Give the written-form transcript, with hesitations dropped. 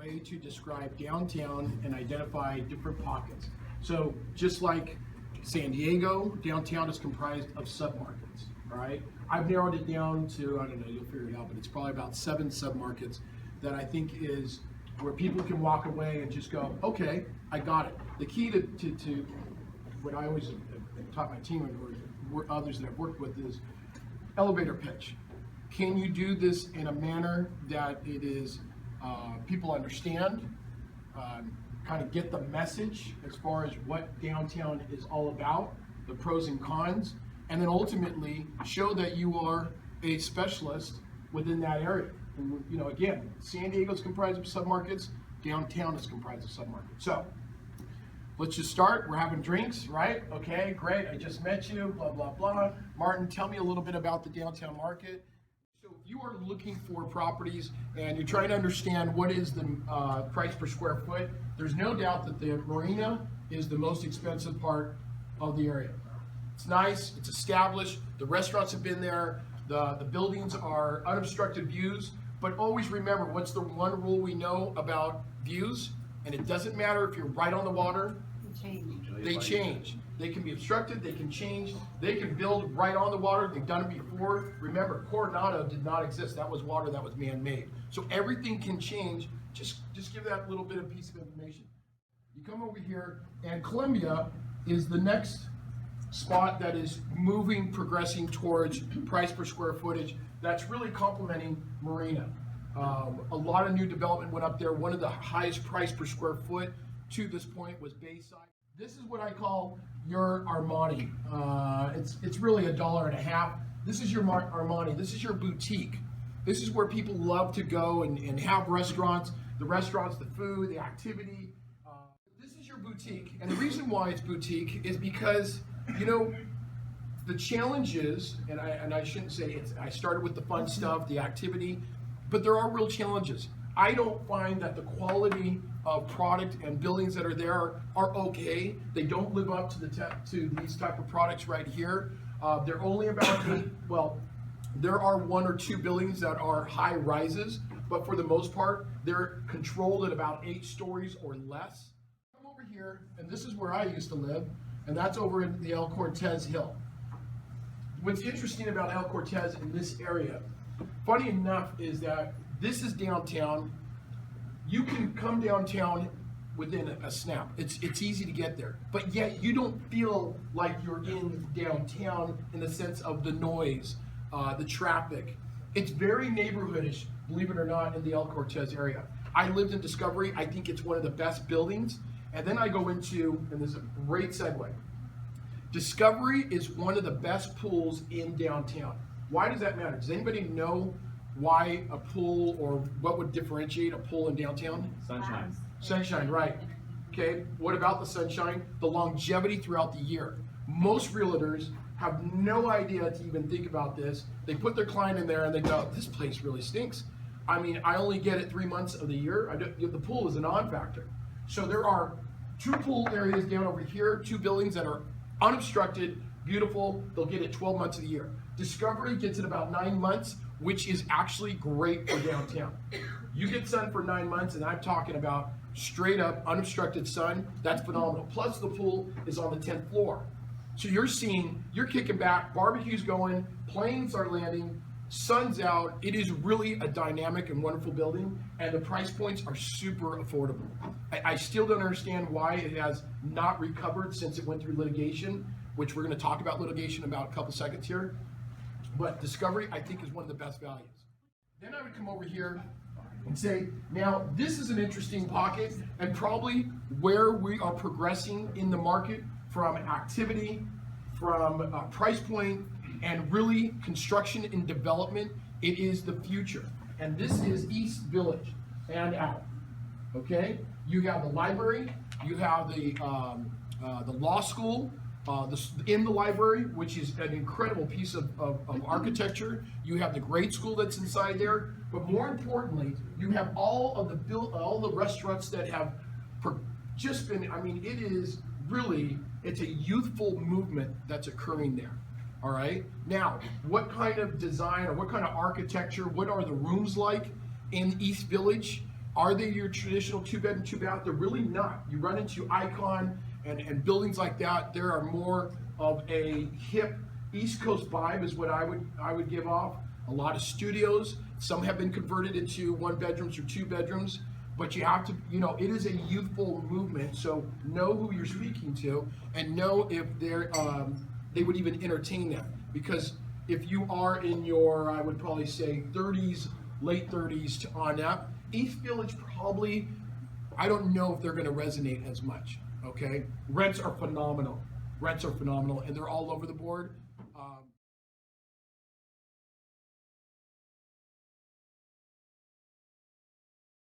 way to describe downtown and identify different pockets. So just like San Diego, downtown is comprised of submarkets, all right? I've narrowed it down to, I don't know, you'll figure it out, but it's probably about 7 submarkets that I think is where people can walk away and just go, okay, I got it. The key to what I always have taught my team or others that I've worked with is elevator pitch. Can you do this in a manner that it is people understand, kind of get the message as far as what downtown is all about, the pros and cons, and then ultimately show that you are a specialist within that area. And, you know, again, San Diego is comprised of submarkets, downtown is comprised of submarkets. So let's just start. We're having drinks, right? Okay, great. I just met you, blah, blah, blah. Martin, tell me a little bit about the downtown market. So if you are looking for properties and you're trying to understand what is the price per square foot, there's no doubt that the marina is the most expensive part of the area. It's nice, it's established, the restaurants have been there, the buildings are unobstructed views, but always remember, what's the one rule we know about views? And it doesn't matter if you're right on the water, they change. They can be obstructed, they can change, they can build right on the water. They've done it before. Remember, Coronado did not exist. That was water that was man-made. So everything can change. Just give that little bit of piece of information. You come over here, and Columbia is the next spot that is moving, progressing towards price per square footage. That's really complementing Marina. A lot of new development went up there. One of the highest price per square foot to this point was Bayside. This is what I call your Armani. It's really $1.50. This is your Armani. This is your boutique. This is where people love to go and have restaurants. The restaurants, the food, the activity. This is your boutique. And the reason why it's boutique is because, you know, the challenge is, and I shouldn't say it's, I started with the fun stuff, the activity, but there are real challenges. I don't find that the quality of product and buildings that are there are okay. They don't live up to these type of products right here. They're only about there are 1 or 2 buildings that are high rises, but for the most part, they're controlled at about 8 stories or less. Come over here, and this is where I used to live, and that's over in the El Cortez Hill. What's interesting about El Cortez in this area, funny enough, is that this is downtown. You can come downtown within a snap. It's easy to get there, but yet you don't feel like you're in downtown in the sense of the noise, the traffic. It's very neighborhoodish, believe it or not, in the El Cortez area. I lived in Discovery. I think it's one of the best buildings. And then I go into, and this is a great segue. Discovery is one of the best pools in downtown. Why does that matter? Does anybody know why a pool, or what would differentiate a pool in downtown? Sunshine. Sunshine, right. Okay, what about the sunshine? The longevity throughout the year. Most realtors have no idea to even think about this. They put their client in there and they go, this place really stinks. I mean, I only get it 3 months of the year. The pool is a non-factor. So there are 2 pool areas down over here, 2 buildings that are unobstructed, beautiful. They'll get it 12 months of the year. Discovery gets it about 9 months, which is actually great for downtown. You get sun for 9 months, and I'm talking about straight up unobstructed sun. That's phenomenal. Plus the pool is on the 10th floor. So you're kicking back, barbecue's going, planes are landing, sun's out. It is really a dynamic and wonderful building, and the price points are super affordable. I still don't understand why it has not recovered since it went through litigation, which we're gonna talk about litigation in about a couple seconds here. But Discovery, I think, is one of the best values. Then I would come over here and say, now this is an interesting pocket and probably where we are progressing in the market from activity, from price point, and really construction and development. It is the future. And this is East Village and out, okay? You have the library, you have the law school, in the library, which is an incredible piece of architecture. You have the grade school that's inside there, but more importantly, you have all the restaurants that have just been, I mean, it is really, it's a youthful movement that's occurring there. All right. Now, what kind of design or what kind of architecture, what are the rooms like in East Village? Are they your traditional 2-bedroom, 2-bath? They're really not. You run into Icon and buildings like that. There are more of a hip East Coast vibe is what I would give off. A lot of studios. Some have been converted into 1-bedrooms or 2-bedrooms. But you have to, it is a youthful movement. So know who you're speaking to and know if they would even entertain that. Because if you are in your, I would probably say 30s, late 30s to on up, East Village probably, I don't know if they're going to resonate as much. Okay, rents are phenomenal, and they're all over the board.